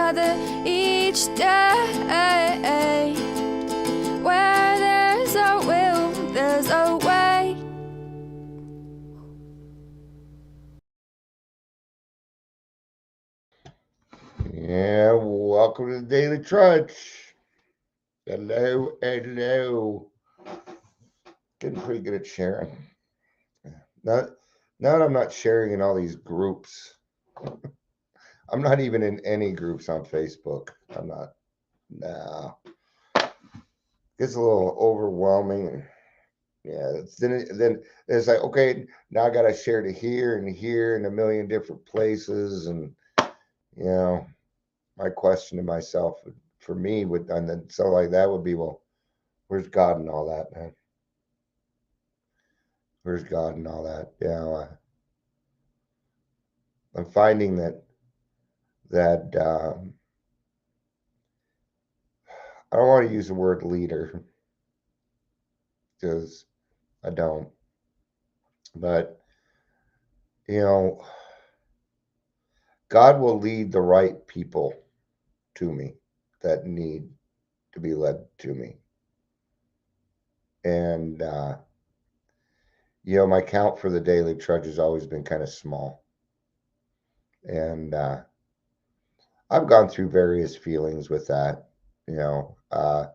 another each day. Where there's a will, there's a way. Yeah, welcome to the Daily Trudge. Hello. Getting pretty good at sharing. Not, now that I'm not sharing in all these groups. I'm not even in any groups on Facebook. I'm not. Nah. Gets a little overwhelming. Yeah, then it's like, okay, now I got to share to here and a million different places. And, you know, my question to myself for me would, and then so like that would be, well, where's God and all that, man? Where's God and all that? I'm finding that I don't want to use the word leader because I don't. But you know, God will lead the right people to me that need to be led to me. And my count for the daily trudge has always been kind of small. And I've gone through various feelings with that. You know, uh,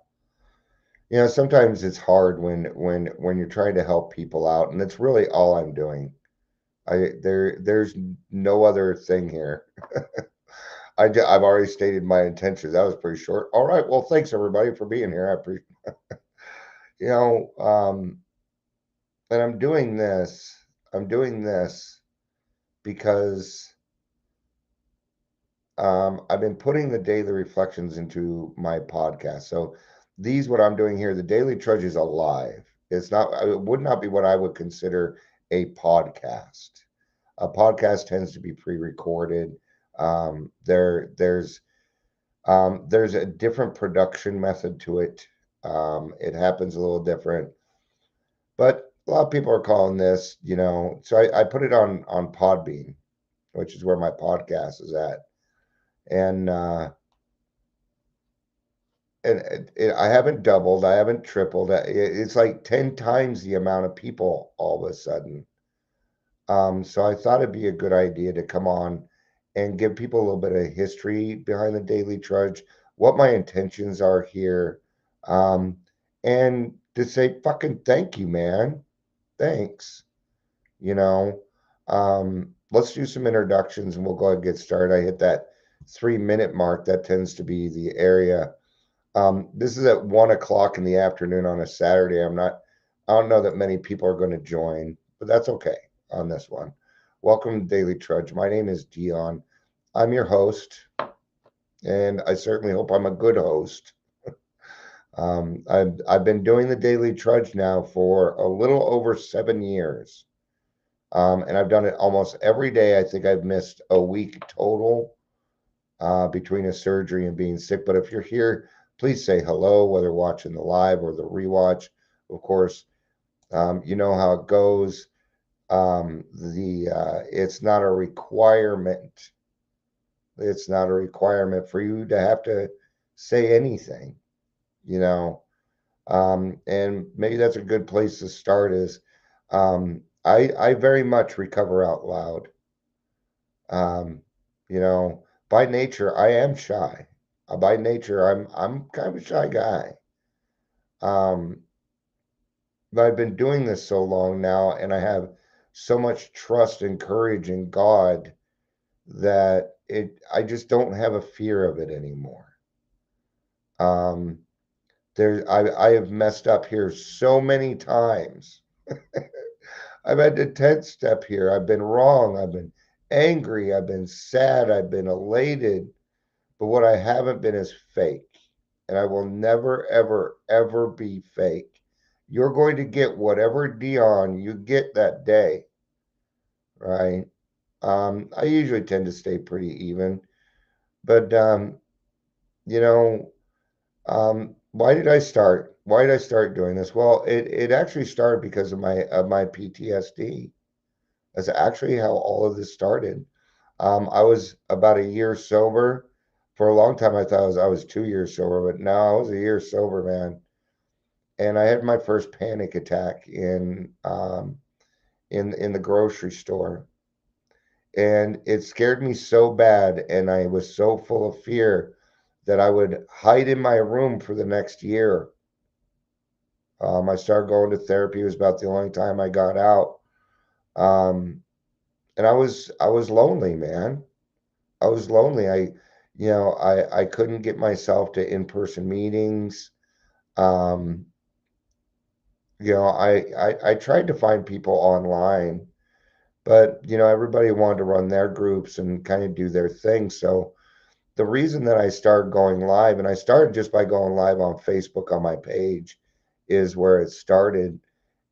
sometimes it's hard when you're trying to help people out, and it's really all I'm doing. There's no other thing here. I've already stated my intentions. That was pretty short. All right. Well, thanks everybody for being here. I appreciate. You know, and I'm doing this. I'm doing this because I've been putting the daily reflections into my podcast. So what I'm doing here, the Daily Trudge is alive. It's not. It would not be what I would consider a podcast. A podcast tends to be pre-recorded. There's a different production method to it. It happens a little different, but a lot of people are calling this, So I put it on Podbean, which is where my podcast is at, and I haven't doubled, I haven't tripled. It's like 10 times the amount of people all of a sudden. So I thought it'd be a good idea to come on and give people a little bit of history behind the Daily Trudge, what my intentions are here, um, and to say fucking thank you, man. Thanks. You know, let's do some introductions and we'll go ahead and get started. I hit that 3 minute mark. That tends to be the area. This is at 1 o'clock in the afternoon on a Saturday. I don't know that many people are going to join, but that's okay on this one. Welcome to Daily Trudge. My name is Dion. I'm your host, and I certainly hope I'm a good host. I've been doing the Daily Trudge now for a little over 7 years, and I've done it almost every day. I think I've missed a week total between a surgery and being sick. But if you're here, please say hello, whether watching the live or the rewatch. Of course, you know how it goes. It's not a requirement. It's not a requirement for you to have to say anything, you know. And maybe that's a good place to start. Is I very much recover out loud. Um, by nature, I am shy. By nature, I'm kind of a shy guy. Um, but I've been doing this so long now, and I have so much trust and courage in God that I just don't have a fear of it anymore. Um, I have messed up here so many times. I've had to 10 step here. I've been wrong. I've been angry. I've been sad. I've been elated. But what I haven't been is fake. And I will never, ever, ever be fake. You're going to get whatever Dion you get that day, right? I usually tend to stay pretty even. But, you know, why did I start? Why did I start doing this? Well, it actually started because of my PTSD. That's actually how all of this started. I was about a year sober. For a long time, I thought I was 2 years sober, but now I was a year sober, man. And I had my first panic attack in the grocery store, and it scared me so bad, and I was so full of fear that I would hide in my room for the next year. I started going to therapy. It was about the only time I got out. Um, and I was lonely, man. I was lonely. I couldn't get myself to in-person meetings. Um, I tried to find people online, but everybody wanted to run their groups and kind of do their thing. So the reason that I started going live, and I started just by going live on Facebook on my page, is where it started.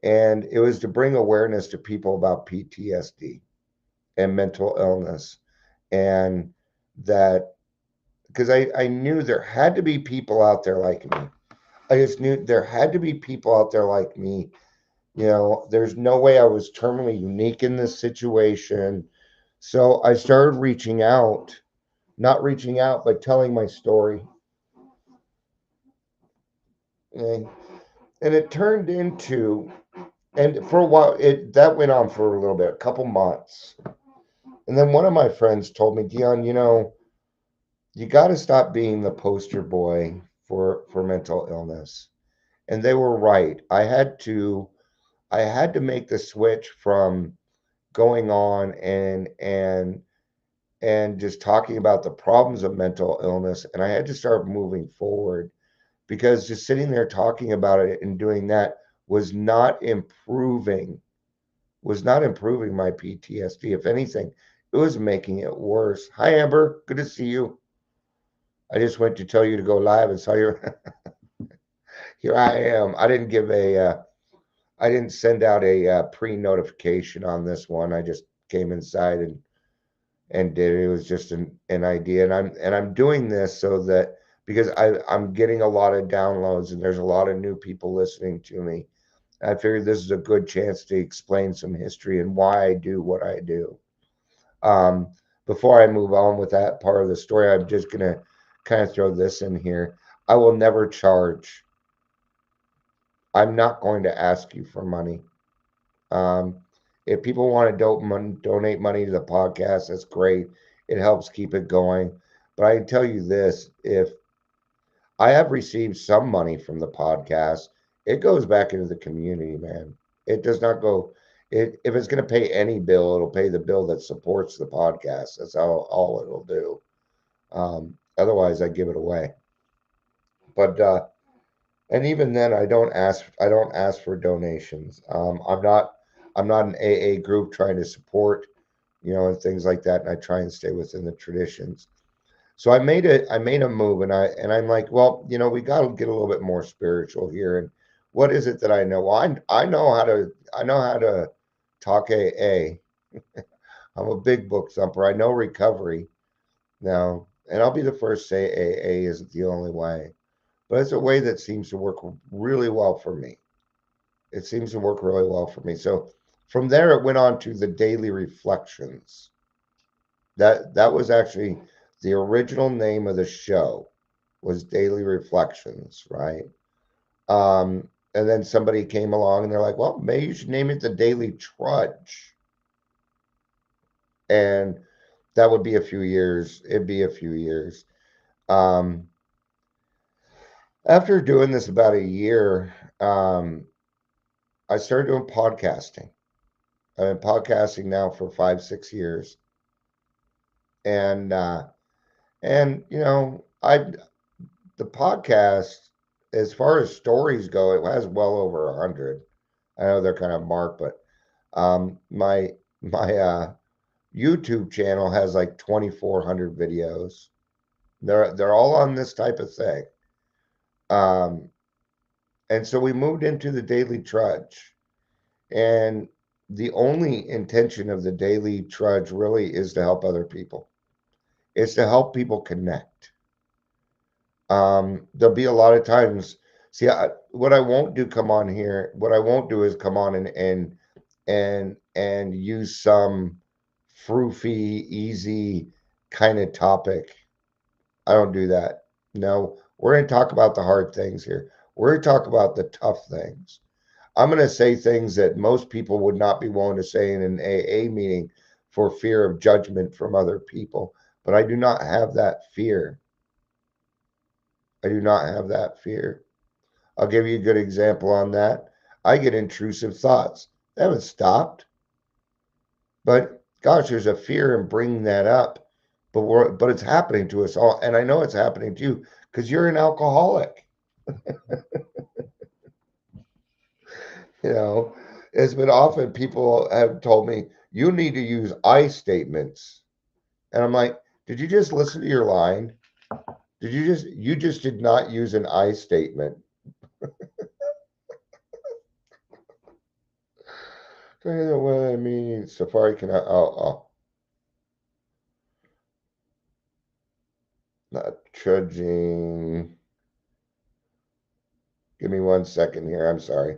And it was to bring awareness to people about PTSD and mental illness. And that, because I knew there had to be people out there like me. I just knew there had to be people out there like me. There's no way I was terminally unique in this situation. So I started reaching out, not reaching out, but telling my story. And, and it turned into, and for a while, that went on for a little bit, a couple months. And then one of my friends told me, Dion, you got to stop being the poster boy for mental illness. And they were right. I had to make the switch from going on and just talking about the problems of mental illness, and I had to start moving forward, because just sitting there talking about it and doing that was not improving my PTSD. If anything, it was making it worse. Hi, Amber. Good to see you. I just went to tell you to go live and saw your. Here I am. I didn't send out a pre-notification on this one. I just came inside and did it. It was just an idea, and I'm doing this so that, because I'm getting a lot of downloads and there's a lot of new people listening to me. I figured this is a good chance to explain some history and why I do what I do. Um, Before I move on with that part of the story, I'm just gonna kind of throw this in here. I will never charge. I'm not going to ask you for money. Um, if people want to donate money to the podcast, that's great. It helps keep it going. But I can tell you this: if I have received some money from the podcast, it goes back into the community, man. It does not go. If it's going to pay any bill, it'll pay the bill that supports the podcast. That's all it'll do. Otherwise, I give it away. But and even then, I don't ask for donations. I'm not an AA group trying to support, and things like that. And I try and stay within the traditions. So I made a move, and I'm like, well, we got to get a little bit more spiritual here. And what is it that I know? Well, I know how to talk AA. I'm a big book thumper. I know recovery now, and I'll be the first to say AA isn't the only way, but it's a way that seems to work really well for me. It seems to work really well for me. So from there, it went on to the daily reflections. That was actually the original name of the show, was Daily Reflections, right? And then somebody came along and they're like, well, maybe you should name it the Daily Trudge. And that would be a few years. It'd be a few years. Um, After doing this about a year, I started doing podcasting. I've been podcasting now for 5, 6 years. And I the podcast, as far as stories go, it has well over 100. I know they're kind of marked, but my YouTube channel has like 2,400 videos. They're all on this type of thing. Um, and so we moved into the Daily Trudge, and the only intention of the Daily Trudge really is to help other people. It's to help people connect. There'll be a lot of times. See, what I won't do come on here. What I won't do is come on and use some froofy, easy kind of topic. I don't do that. No, we're going to talk about the hard things here. We're going to talk about the tough things. I'm going to say things that most people would not be willing to say in an AA meeting for fear of judgment from other people. But I do not have that fear. I do not have that fear. I'll give you a good example on that. I get intrusive thoughts. They haven't stopped. But gosh, there's a fear in bringing that up. But it's happening to us all. And I know it's happening to you because you're an alcoholic. You know, it's been often people have told me, you need to use I statements. And I'm like, did you just listen to your line? You just did not use an I statement. What I mean, Safari cannot, not trudging. Give me 1 second here. I'm sorry.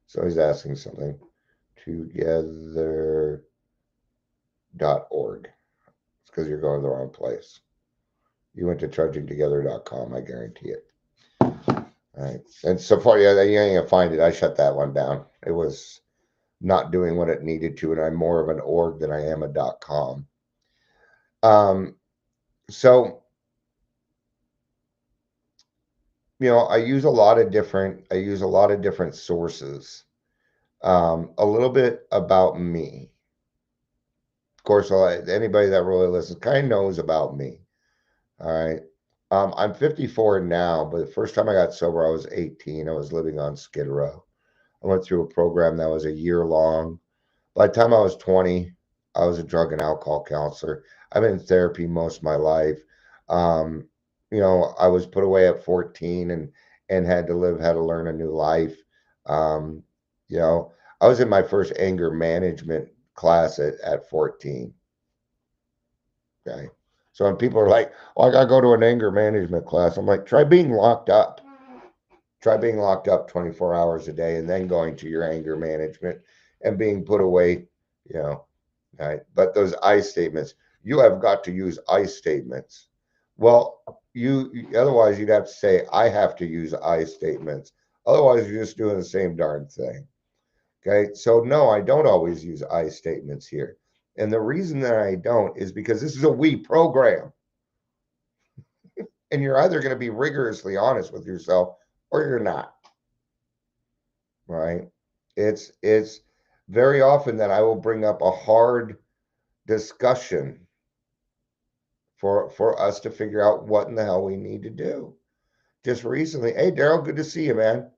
So he's asking something. Together.org. It's because you're going to the wrong place. You went to trudgingtogether.com, I guarantee it. All right. And so far, yeah, you ain't gonna find it. I shut that one down. It was not doing what it needed to, and I'm more of an org than I am a .com. So I use a lot of different sources. A little bit about me. Of course, anybody that really listens kind of knows about me. All right. I'm 54 now, but the first time I got sober, I was 18. I was living on Skid Row. I went through a program that was a year long. By the time I was 20, I was a drug and alcohol counselor. I've been in therapy most of my life. Um, I was put away at 14 and had to learn a new life. Um, I was in my first anger management class at 14. Okay. So when people are like, "Oh, I gotta go to an anger management class," I'm like, try being locked up. Try being locked up 24 hours a day and then going to your anger management and being put away, you know. Right. But those I statements, you have got to use I statements. Well, otherwise you'd have to say, I have to use I statements. Otherwise, you're just doing the same darn thing. Okay. So no, I don't always use I statements here. And the reason that I don't is because this is a we program. And you're either going to be rigorously honest with yourself or you're not. Right? It's very often that I will bring up a hard discussion for us to figure out what in the hell we need to do. Just recently, hey Daryl, good to see you, man.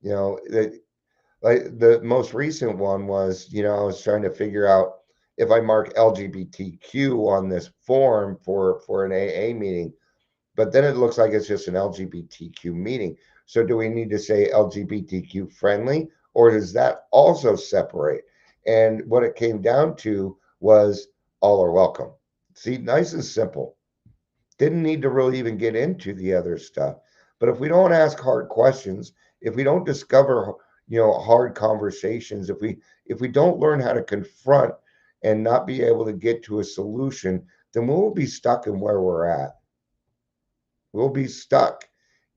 Like the most recent one was, I was trying to figure out if I mark LGBTQ on this form for an AA meeting, but then it looks like it's just an LGBTQ meeting. So do we need to say LGBTQ friendly, or does that also separate? And what it came down to was all are welcome. See, nice and simple. Didn't need to really even get into the other stuff. But if we don't ask hard questions, if we don't discover, hard conversations, if we don't learn how to confront and not be able to get to a solution, then we'll be stuck in where we're at. We'll be stuck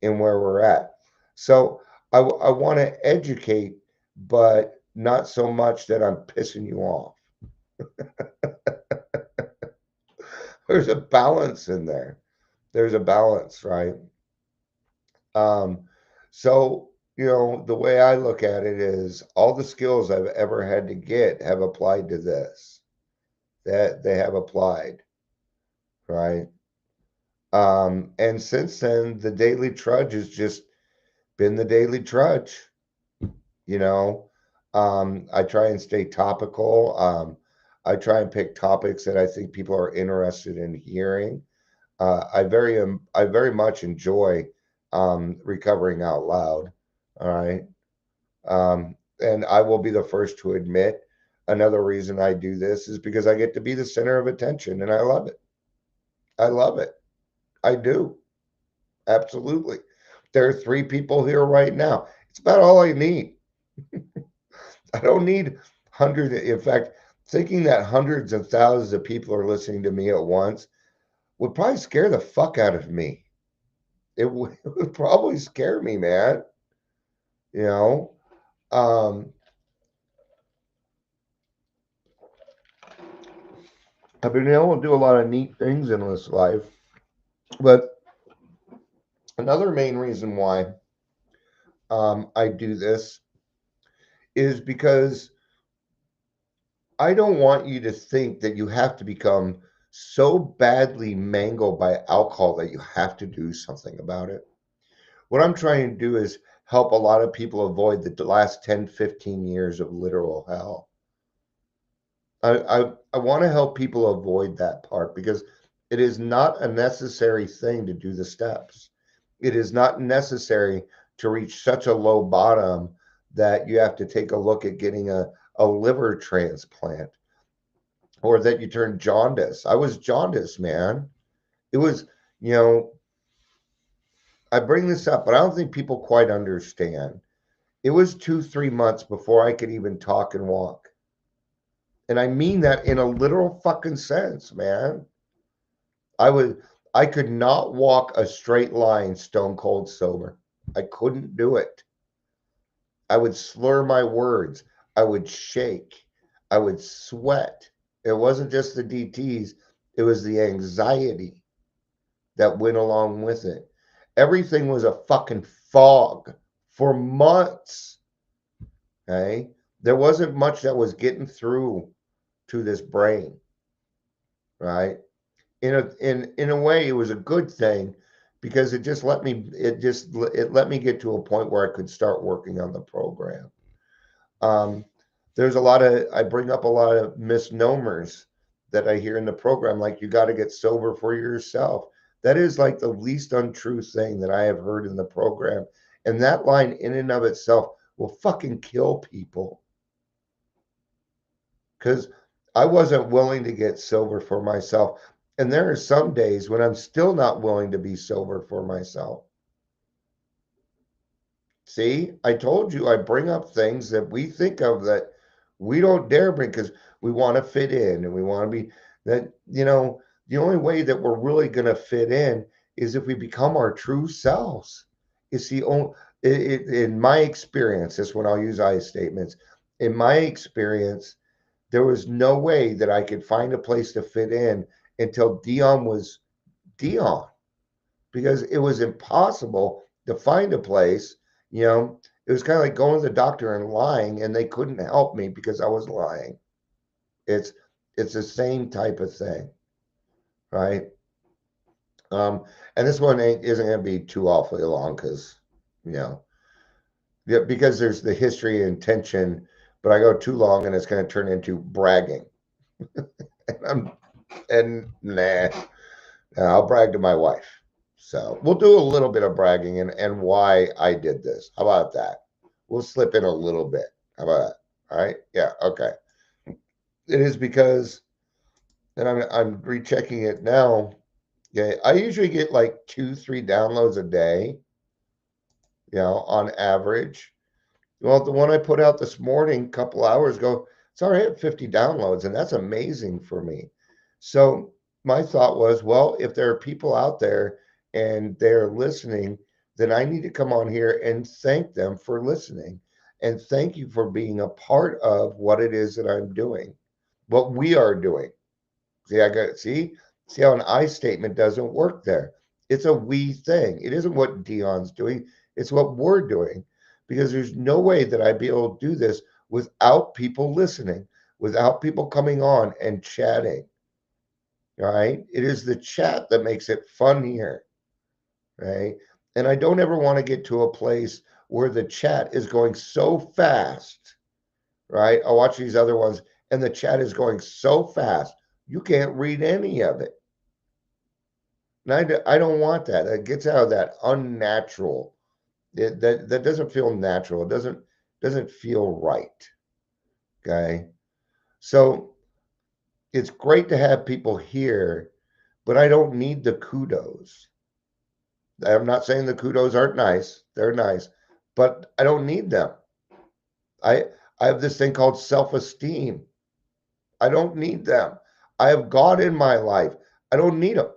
in where we're at. So I want to educate, but not so much that I'm pissing you off. There's a balance in there. There's a balance, right? Um, so, the way I look at it is all the skills I've ever had to get have applied to this, that they have applied, right? And since then, the daily trudge has just been the daily trudge, you know. I try and stay topical. I try and pick topics that I think people are interested in hearing. I very much enjoy recovering out loud. All right. And I will be the first to admit another reason I do this is because I get to be the center of attention and I love it. I love it. I do. Absolutely. There are 3 people here right now. It's about all I need. I don't need hundreds. In fact, thinking that hundreds of thousands of people are listening to me at once, would probably scare the fuck out of me. It would probably scare me, man. You know, um, I've been able to do a lot of neat things in this life, but another main reason why I do this is because I don't want you to think that you have to become so badly mangled by alcohol that you have to do something about it. What I'm trying to do is help a lot of people avoid the last 10, 15 years of literal hell. I want to help people avoid that part because it is not a necessary thing to do the steps. It is not necessary to reach such a low bottom that you have to take a look at getting a liver transplant or that you turn jaundice. I was jaundice, man. It was, you know, I bring this up, but I don't think people quite understand. It was 2, 3 months before I could even talk and walk. And I mean that in a literal fucking sense, man. I would I could not walk a straight line stone cold sober. I couldn't do it. I would slur my words. I would shake. I would sweat. It wasn't just the DTs, it was the anxiety that went along with it. Everything was a fucking fog for months. Okay? There wasn't much that was getting through to this brain, right? In a way, it was a good thing because it let me get to a point where I could start working on the program. Um, there's a lot of I bring up a lot of misnomers that I hear in the program, like you got to get sober for yourself. That is like the least untrue thing that I have heard in the program, and that line in and of itself will fucking kill people because I wasn't willing to get sober for myself. And there are some days when I'm still not willing to be sober for myself. See, I told you I bring up things that we think of that we don't dare bring because we want to fit in and we want to be that, the only way that we're really going to fit in is if we become our true selves. It's the only, in my experience, this one I'll use I statements. In my experience, there was no way that I could find a place to fit in until Dion was Dion because it was impossible to find a place. It was kind of like going to the doctor and lying, and they couldn't help me because I was lying. It's it's the same type of thing, right? And this one isn't going to be too awfully long because, you know, yeah, because there's the history and tension, but I go too long and it's going to turn into bragging. And nah, I'll brag to my wife. So we'll do a little bit of bragging and why I did this. How about that? We'll slip in a little bit. How about that? All right. Yeah. Okay. It is because, and I'm rechecking it now. Okay. I usually get like 2, 3 downloads a day, on average. Well, the one I put out this morning, a couple hours ago, it's already at 50 downloads, and that's amazing for me. So my thought was, well, if there are people out there and they're listening, then I need to come on here and thank them for listening. And thank you for being a part of what it is that I'm doing, what we are doing. See how an I statement doesn't work there. It's a we thing. It isn't what Dion's doing, it's what we're doing. Because there's no way that I'd be able to do this without people listening, without people coming on and chatting. Right? It is the chat that makes it fun here. Right? And I don't ever want to get to a place where the chat is going so fast. Right? I watch these other ones and the chat is going so fast you can't read any of it. And I don't want that. It gets out of that unnatural. That doesn't feel natural. It doesn't feel right. Okay. So it's great to have people here, but I don't need the kudos. I'm not saying the kudos aren't nice. They're nice, but I don't need them. I I have this thing called self-esteem. I don't need them. I have God in my life. I don't need them.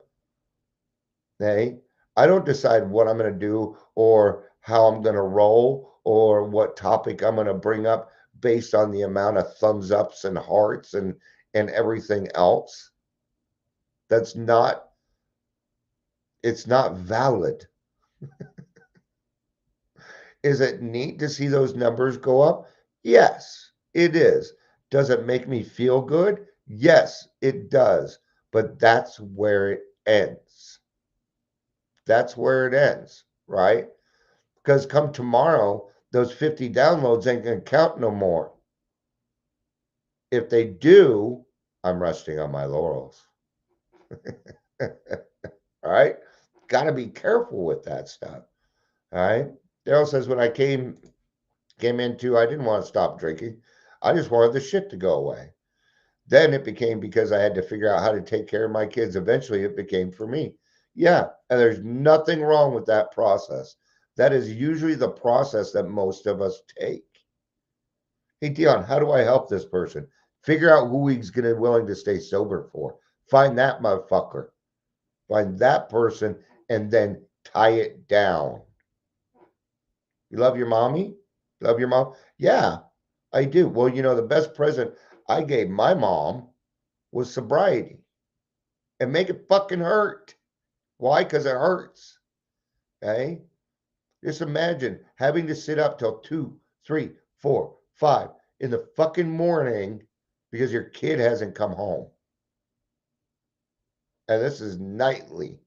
Hey, I don't decide what I'm going to do or how I'm going to roll or what topic I'm going to bring up based on the amount of thumbs ups and hearts and everything else. That's not, it's not valid. Is it neat to see those numbers go up? Yes, it is. Does it make me feel good? Yes, it does. But that's where it ends. That's where it ends, right? Because come tomorrow, those 50 downloads ain't going to count no more. If they do, I'm resting on my laurels. All right? Got to be careful with that stuff. All right? Daryl says, when I came into, I didn't want to stop drinking. I just wanted the shit to go away. Then it became because I had to figure out how to take care of my kids. Eventually, it became for me. Yeah, and there's nothing wrong with that process. That is usually the process that most of us take. Hey, Dion, how do I help this person? Figure out who he's gonna willing to stay sober for. Find that motherfucker. Find that person and then tie it down. You love your mommy? Love your mom? Yeah, I do. Well, the best present I gave my mom was sobriety and make it fucking hurt. Why? Because it hurts. Okay? Just imagine having to sit up till 2, 3, 4, 5 in the fucking morning because your kid hasn't come home. And this is nightly.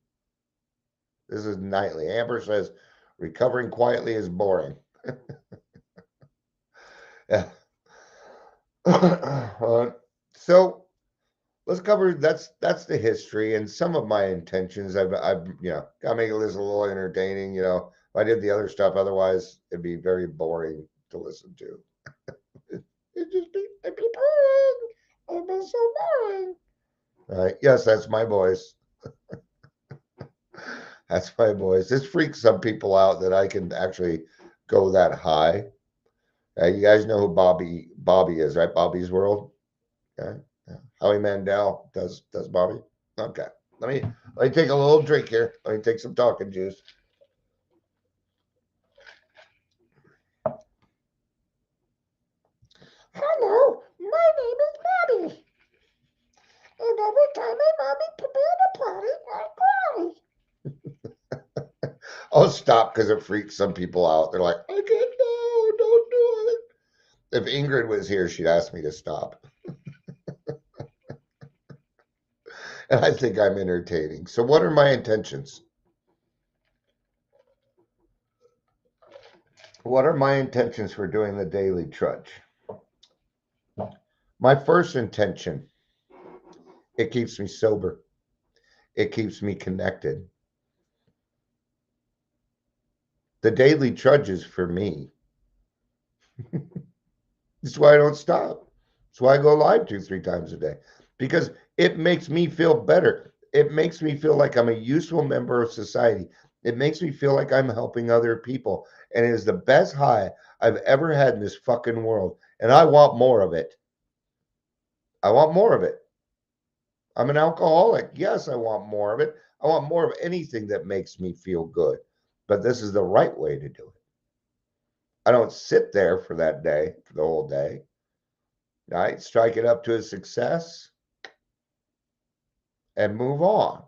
This is nightly. Amber says, recovering quietly is boring. Yeah. So let's cover that's the history and some of my intentions. I've got to make this a little entertaining. If I did the other stuff, otherwise it'd be very boring to listen to. It'd be boring. It'd be so boring. All right. Yes, that's my voice. That's my voice. This freaks some people out that I can actually go that high. You guys know who Bobby is, right? Bobby's World. Okay. Yeah. Howie Mandel does Bobby. Okay. Let me take a little drink here. Let me take some talking juice. Hello, my name is Bobby. And every time my mommy prepared a party, I cry. I'll stop because it freaks some people out. They're like, I can't, no, don't do it. If Ingrid was here, she'd ask me to stop. And I think I'm entertaining. So what are my intentions? What are my intentions for doing the daily trudge? My first intention, it keeps me sober. It keeps me connected. The daily trudge is for me. That's why I don't stop. That's why I go live 2, 3 times a day. Because it makes me feel better. It makes me feel like I'm a useful member of society. It makes me feel like I'm helping other people. And it is the best high I've ever had in this fucking world. And I want more of it. I want more of it. I'm an alcoholic. Yes, I want more of it. I want more of anything that makes me feel good. But this is the right way to do it. I don't sit there for that day, for the whole day. Right? Strike it up to a success and move on.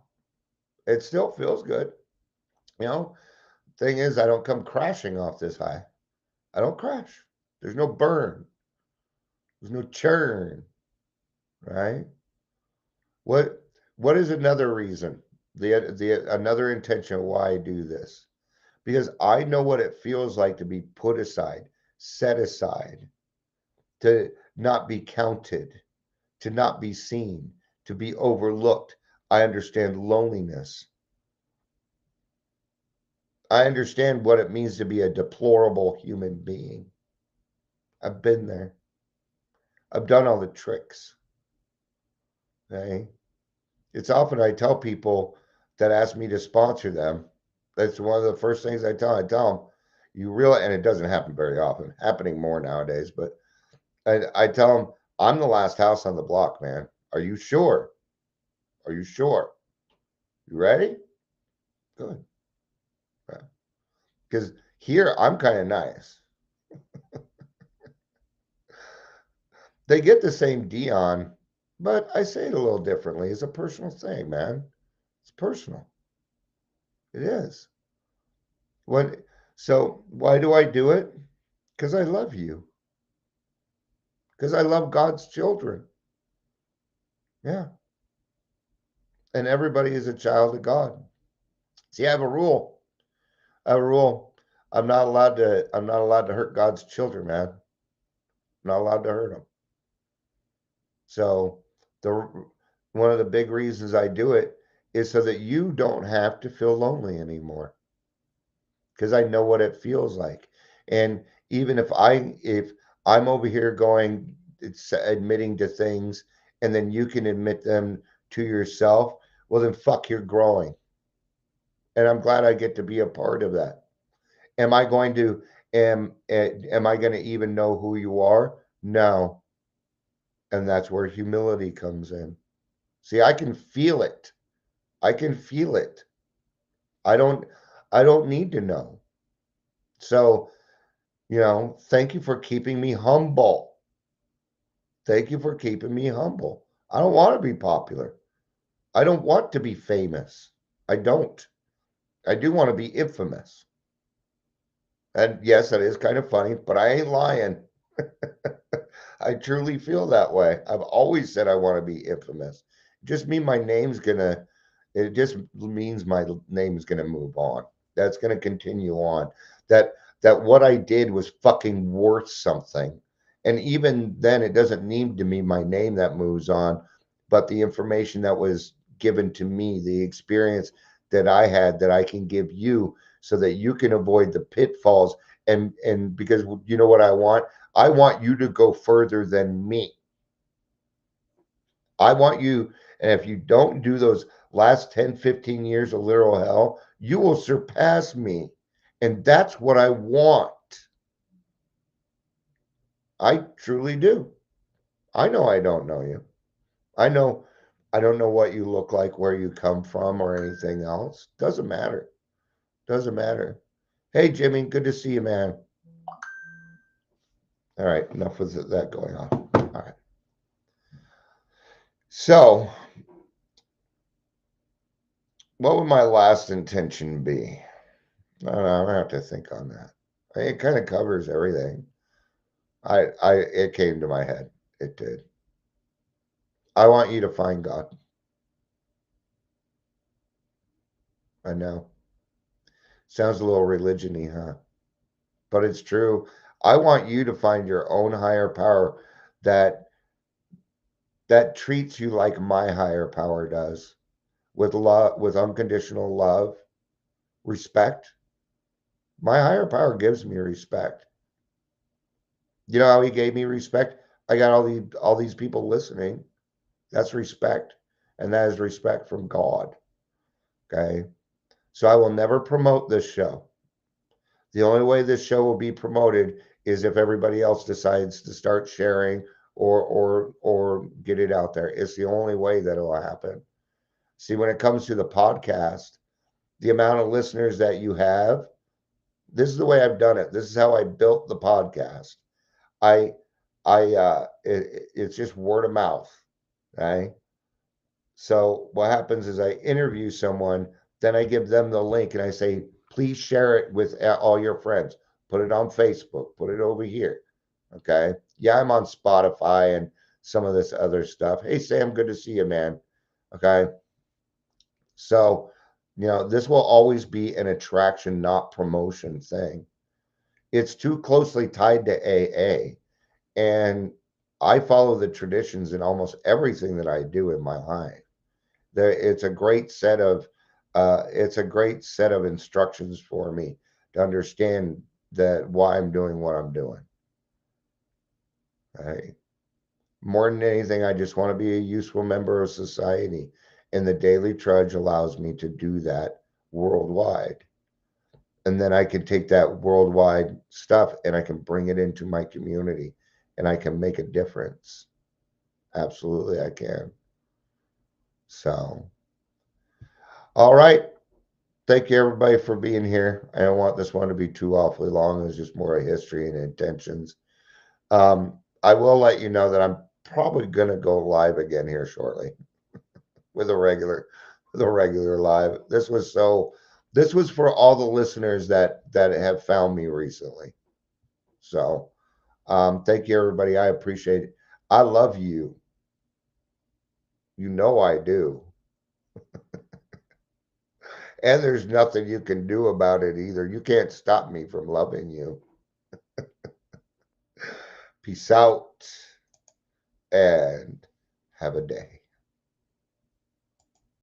It still feels good. Thing is, I don't come crashing off this high. I don't crash. There's no burn. There's no churn. Right? What is another reason? The another intention why I do this? Because I know what it feels like to be put aside, set aside, to not be counted, to not be seen, to be overlooked. I understand loneliness. I understand what it means to be a deplorable human being. I've been there. I've done all the tricks. Okay. It's often I tell people that ask me to sponsor them. That's one of the first things I tell. I tell them, you realize, and it doesn't happen very often, happening more nowadays, but I tell them, I'm the last house on the block, man. Are you sure? Are you sure? You ready? Good. Because here I'm kind of nice. They get the same Dion, but I say it a little differently. It's a personal thing, man. It's personal. It is. When so why do I do it? Because I love you. Because I love God's children. Yeah. And everybody is a child of God. See, I have a rule. I have a rule. I'm not allowed to hurt God's children, man. I'm not allowed to hurt them. So the one of the big reasons I do it is so that you don't have to feel lonely anymore. Because I know what it feels like. And even if I'm over here going, it's admitting to things, and then you can admit them to yourself, well then fuck, you're growing. And I'm glad I get to be a part of that. Am I going to am I going to even know who you are? No. And that's where humility comes in. See, I can feel it. I can feel it. I don't I don't need to know. So, thank you for keeping me humble. Thank you for keeping me humble. I don't want to be popular. I don't want to be famous. I don't. I do want to be infamous. And yes, that is kind of funny, but I ain't lying. I truly feel that way. I've always said I want to be infamous. It just means my name's gonna move on. That's gonna continue on. That that what I did was fucking worth something. And even then it doesn't need to be my name that moves on, but the information that was given to me, the experience that I had that I can give you so that you can avoid the pitfalls and because you know what I want? I want you to go further than me. I want you, and if you don't do those last 10, 15 years of literal hell, you will surpass me. And that's what I want. I truly do. I know I don't know you. I know I don't know what you look like, where you come from, or anything else. Doesn't matter. Doesn't matter. Hey, Jimmy, good to see you, man. All right, enough with that going on. All right. So, what would my last intention be? I don't know. I have to think on that. It kind of covers everything. It came to my head. It did. I want you to find God. I know. Sounds a little religion-y, huh? But it's true. I want you to find your own higher power that that treats you like my higher power does, with love, with unconditional love, respect. My higher power gives me respect. You know how he gave me respect? I got all these people listening. That's respect. And that is respect from God. Okay. So I will never promote this show. The only way this show will be promoted is if everybody else decides to start sharing or get it out there. It's the only way that will happen. See, when it comes to the podcast, the amount of listeners that you have, this is the way I've done it. This is how I built the podcast. I it's just word of mouth. Okay. So what happens is I interview someone, then I give them the link and I say, please share it with all your friends. Put it on Facebook, put it over here. Okay. Yeah, I'm on Spotify and some of this other stuff. Hey, Sam, good to see you, man. Okay. So, this will always be an attraction, not promotion thing. It's too closely tied to AA. And I follow the traditions in almost everything that I do in my life. It's a great set of instructions for me to understand that why I'm doing what I'm doing. Right? More than anything, I just want to be a useful member of society, and the Daily Trudge allows me to do that worldwide. And then I can take that worldwide stuff and I can bring it into my community, and I can make a difference. Absolutely, I can. So, all right. thank you everybody for being here. I don't want this one to be too awfully long. It was just more a history and intentions. I will let you know that I'm probably gonna go live again here shortly with a regular live. This was for all the listeners that have found me recently. So thank you everybody. I appreciate it. I love you. You know I do. And there's nothing you can do about it either. You can't stop me from loving you. Peace out and have a day.